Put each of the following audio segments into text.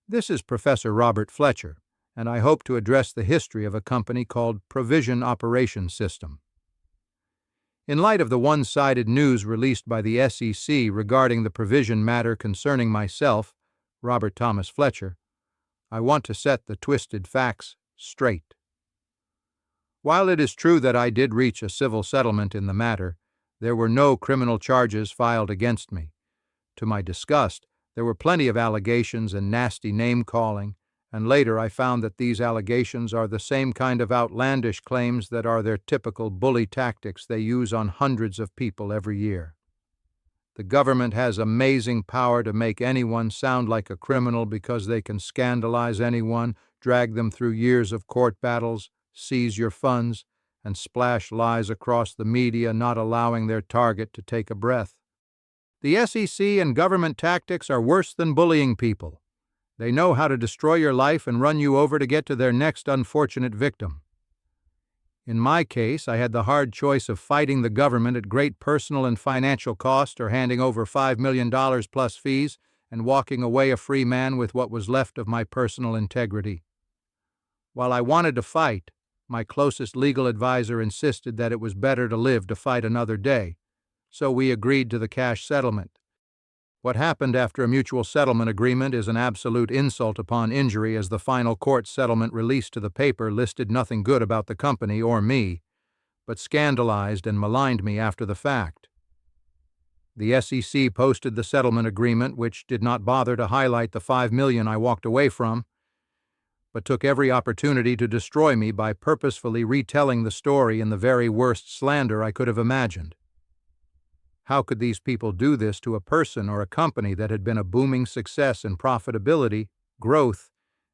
This is Professor Robert Fletcher, and I hope to address the history of a company called ProVision Operation System. In light of the one-sided news released by the SEC regarding the ProVision matter concerning myself, Robert Thomas Fletcher, I want to set the twisted facts straight. While it is true that I did reach a civil settlement in the matter, there were no criminal charges filed against me. To my disgust, there were plenty of allegations and nasty name-calling, and later I found that these allegations are the same kind of outlandish claims that are their typical bully tactics they use on hundreds of people every year. The government has amazing power to make anyone sound like a criminal because they can scandalize anyone, drag them through years of court battles, seize your funds, and splash lies across the media, not allowing their target to take a breath. The SEC and government tactics are worse than bullying people. They know how to destroy your life and run you over to get to their next unfortunate victim. In my case, I had the hard choice of fighting the government at great personal and financial cost or handing over $5 million plus fees and walking away a free man with what was left of my personal integrity. While I wanted to fight, my closest legal advisor insisted that it was better to live to fight another day, so we agreed to the cash settlement. What happened after a mutual settlement agreement is an absolute insult upon injury, as the final court settlement released to the paper listed nothing good about the company or me, but scandalized and maligned me after the fact. The SEC posted the settlement agreement, which did not bother to highlight the $5 million I walked away from, but took every opportunity to destroy me by purposefully retelling the story in the very worst slander I could have imagined. How could these people do this to a person or a company that had been a booming success in profitability, growth,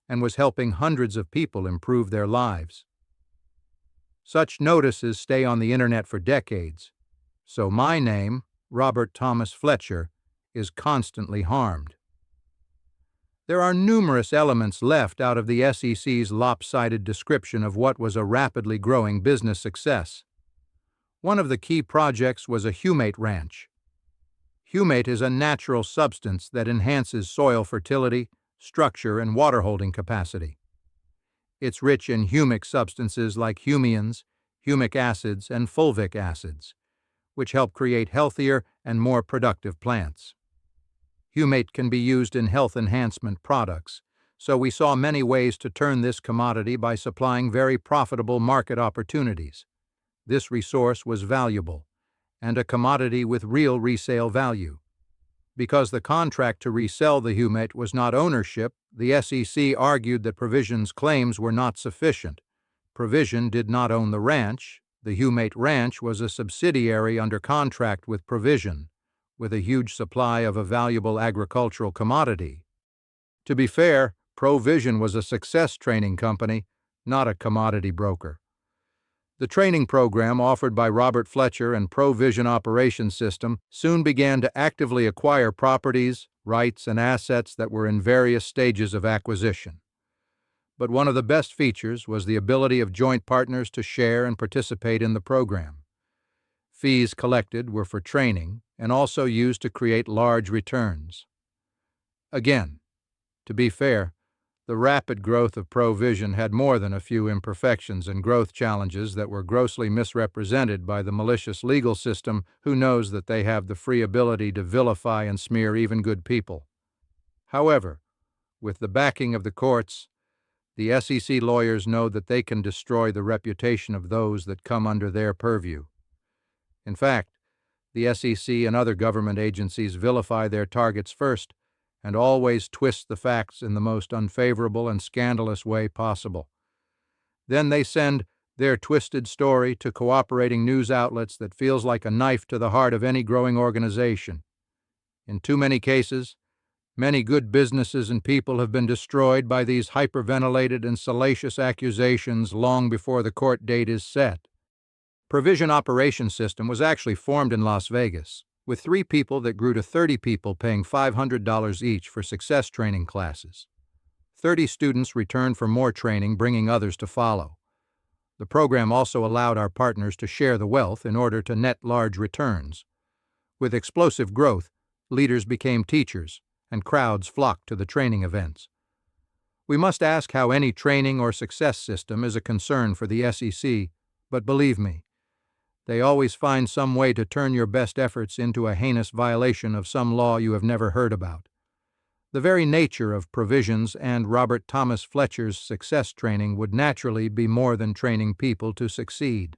and was helping hundreds of people improve their lives? Such notices stay on the internet for decades, so my name, Robert Thomas Fletcher, is constantly harmed. There are numerous elements left out of the SEC's lopsided description of what was a rapidly growing business success. One of the key projects was a humate ranch. Humate is a natural substance that enhances soil fertility, structure, and water-holding capacity. It's rich in humic substances like humians, humic acids, and fulvic acids, which help create healthier and more productive plants. Humate can be used in health enhancement products, so we saw many ways to turn this commodity by supplying very profitable market opportunities. This resource was valuable, and a commodity with real resale value. Because the contract to resell the humate was not ownership, the SEC argued that ProVision's claims were not sufficient. ProVision did not own the ranch. The humate ranch was a subsidiary under contract with ProVision, with a huge supply of a valuable agricultural commodity. To be fair, ProVision was a success training company, not a commodity broker. The training program offered by Robert Fletcher and ProVision Operation System soon began to actively acquire properties, rights, and assets that were in various stages of acquisition. But one of the best features was the ability of joint partners to share and participate in the program. Fees collected were for training and also used to create large returns. Again, to be fair, the rapid growth of ProVision had more than a few imperfections and growth challenges that were grossly misrepresented by the malicious legal system, who knows that they have the free ability to vilify and smear even good people. However, with the backing of the courts, the SEC lawyers know that they can destroy the reputation of those that come under their purview. In fact, the SEC and other government agencies vilify their targets first, and always twist the facts in the most unfavorable and scandalous way possible. Then they send their twisted story to cooperating news outlets that feels like a knife to the heart of any growing organization. In too many cases, many good businesses and people have been destroyed by these hyperventilated and salacious accusations long before the court date is set. ProVision Operation System was actually formed in Las Vegas, with 3 people that grew to 30 people paying $500 each for success training classes. 30 students returned for more training, bringing others to follow. The program also allowed our partners to share the wealth in order to net large returns. With explosive growth, leaders became teachers, and crowds flocked to the training events. We must ask how any training or success system is a concern for the SEC, but believe me, they always find some way to turn your best efforts into a heinous violation of some law you have never heard about. The very nature of ProVision's and Robert Thomas Fletcher's success training would naturally be more than training people to succeed.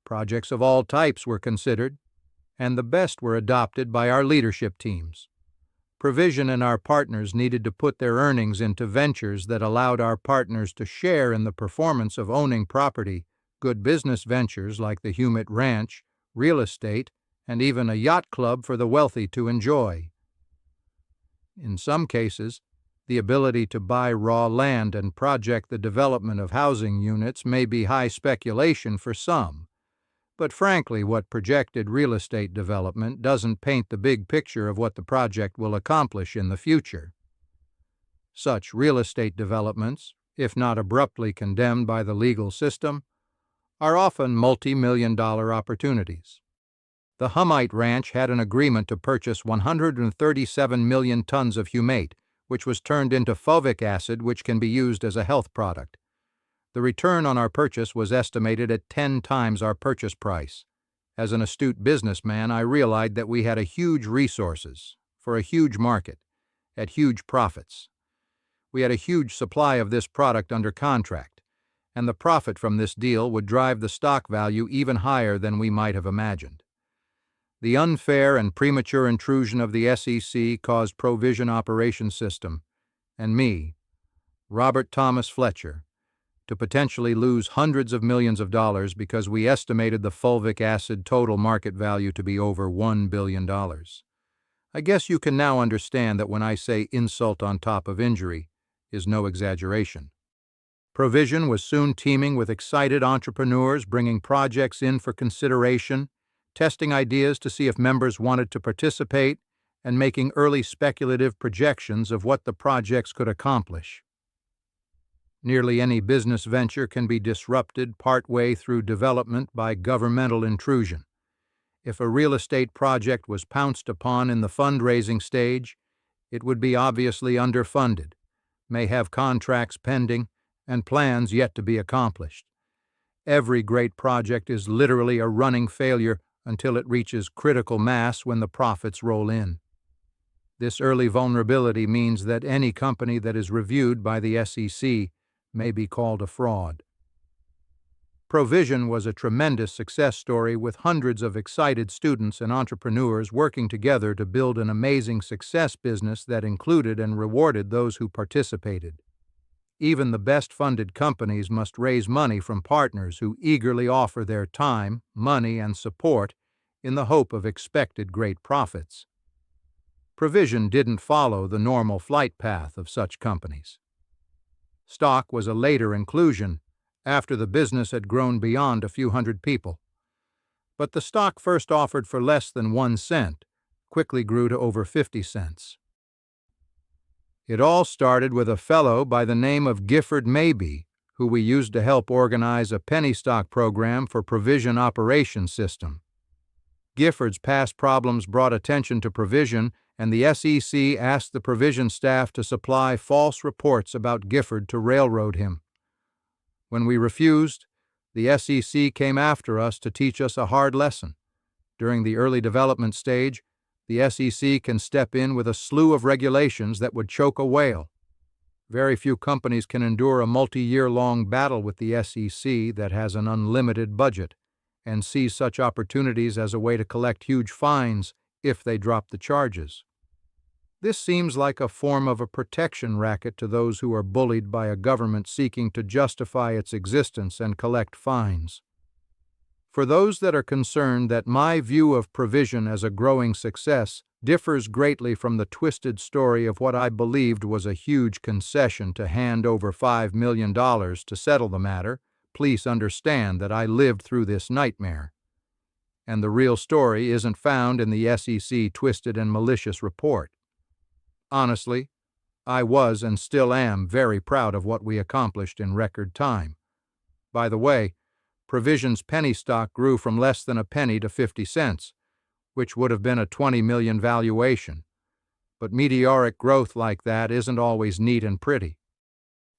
Projects of all types were considered, and the best were adopted by our leadership teams. ProVision and our partners needed to put their earnings into ventures that allowed our partners to share in the performance of owning property, good business ventures like the Humit Ranch, real estate, and even a yacht club for the wealthy to enjoy. In some cases, the ability to buy raw land and project the development of housing units may be high speculation for some, but frankly, what projected real estate development doesn't paint the big picture of what the project will accomplish in the future. Such real estate developments, if not abruptly condemned by the legal system, are often multi-million-dollar opportunities. The Humite Ranch had an agreement to purchase 137 million tons of humate, which was turned into fulvic acid, which can be used as a health product. The return on our purchase was estimated at 10 times our purchase price. As an astute businessman, I realized that we had a huge resources for a huge market at huge profits. We had a huge supply of this product under contract, and the profit from this deal would drive the stock value even higher than we might have imagined. The unfair and premature intrusion of the SEC caused ProVision Operations System and me, Robert Thomas Fletcher, to potentially lose hundreds of millions of dollars because we estimated the fulvic acid total market value to be over $1 billion. I guess you can now understand that when I say insult on top of injury is no exaggeration. ProVision was soon teeming with excited entrepreneurs bringing projects in for consideration, testing ideas to see if members wanted to participate, and making early speculative projections of what the projects could accomplish. Nearly any business venture can be disrupted partway through development by governmental intrusion. If a real estate project was pounced upon in the fundraising stage, it would be obviously underfunded, may have contracts pending, and plans yet to be accomplished. Every great project is literally a running failure until it reaches critical mass when the profits roll in. This early vulnerability means that any company that is reviewed by the SEC may be called a fraud. ProVision was a tremendous success story with hundreds of excited students and entrepreneurs working together to build an amazing success business that included and rewarded those who participated. Even the best-funded companies must raise money from partners who eagerly offer their time, money, and support in the hope of expected great profits. ProVision didn't follow the normal flight path of such companies. Stock was a later inclusion, after the business had grown beyond a few hundred people. But the stock first offered for less than 1 cent, quickly grew to over 50 cents. It all started with a fellow by the name of Gifford Maybe, who we used to help organize a penny stock program for ProVision Operations System. Gifford's past problems brought attention to ProVision, and the SEC asked the ProVision staff to supply false reports about Gifford to railroad him. When we refused, the SEC came after us to teach us a hard lesson. During the early development stage, the SEC can step in with a slew of regulations that would choke a whale. Very few companies can endure a multi-year-long battle with the SEC that has an unlimited budget and sees such opportunities as a way to collect huge fines if they drop the charges. This seems like a form of a protection racket to those who are bullied by a government seeking to justify its existence and collect fines. For those that are concerned that my view of ProVision as a growing success differs greatly from the twisted story of what I believed was a huge concession to hand over $5 million to settle the matter, please understand that I lived through this nightmare. And the real story isn't found in the SEC twisted and malicious report. Honestly, I was and still am very proud of what we accomplished in record time. By the way, ProVision's penny stock grew from less than a penny to 50 cents, which would have been a $20 million valuation. But meteoric growth like that isn't always neat and pretty.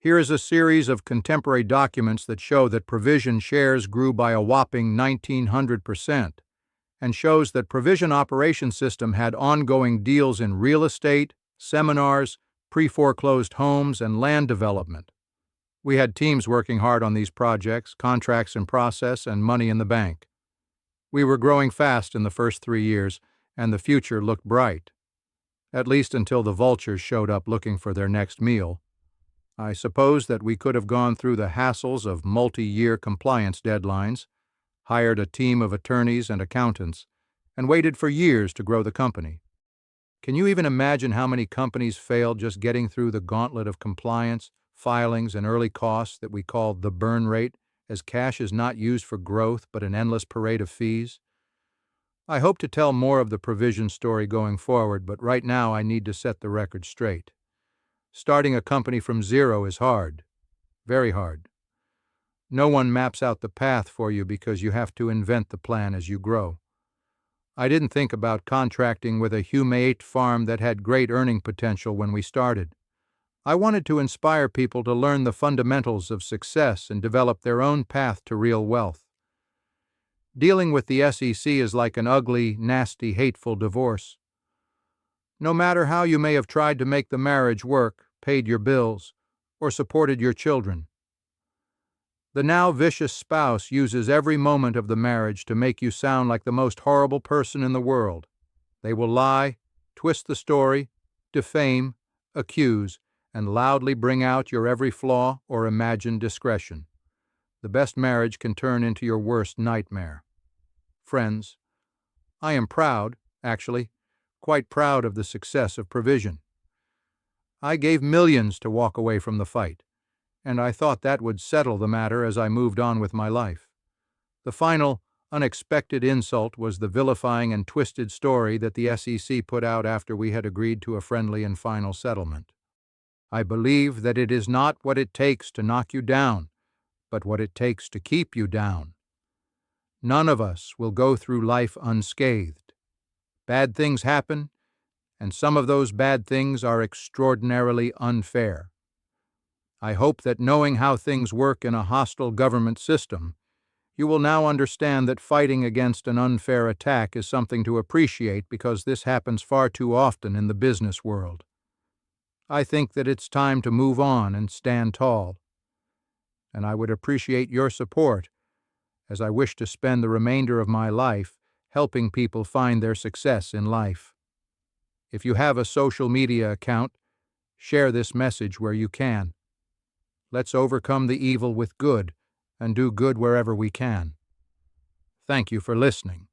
Here is a series of contemporary documents that show that ProVision shares grew by a whopping 1,900%, and shows that ProVision Operation System had ongoing deals in real estate, seminars, pre-foreclosed homes, and land development. We had teams working hard on these projects, contracts in process, and money in the bank. We were growing fast in the first 3 years, and the future looked bright. At least until the vultures showed up looking for their next meal. I suppose that we could have gone through the hassles of multi-year compliance deadlines, hired a team of attorneys and accountants, and waited for years to grow the company. Can you even imagine how many companies failed just getting through the gauntlet of compliance, filings, and early costs that we call the burn rate, as cash is not used for growth but an endless parade of fees? I hope to tell more of the ProVision story going forward, but right now I need to set the record straight. Starting a company from zero is hard, very hard. No one maps out the path for you because you have to invent the plan as you grow. I didn't think about contracting with a humate farm that had great earning potential when we started. I wanted to inspire people to learn the fundamentals of success and develop their own path to real wealth. Dealing with the SEC is like an ugly, nasty, hateful divorce. No matter how you may have tried to make the marriage work, paid your bills, or supported your children, the now vicious spouse uses every moment of the marriage to make you sound like the most horrible person in the world. They will lie, twist the story, defame, accuse, and loudly bring out your every flaw or imagined discretion. The best marriage can turn into your worst nightmare. Friends, I am proud, actually, quite proud of the success of ProVision. I gave millions to walk away from the fight, and I thought that would settle the matter as I moved on with my life. The final, unexpected insult was the vilifying and twisted story that the SEC put out after we had agreed to a friendly and final settlement. I believe that it is not what it takes to knock you down, but what it takes to keep you down. None of us will go through life unscathed. Bad things happen, and some of those bad things are extraordinarily unfair. I hope that knowing how things work in a hostile government system, you will now understand that fighting against an unfair attack is something to appreciate because this happens far too often in the business world. I think that it's time to move on and stand tall, and I would appreciate your support as I wish to spend the remainder of my life helping people find their success in life. If you have a social media account, share this message where you can. Let's overcome the evil with good and do good wherever we can. Thank you for listening.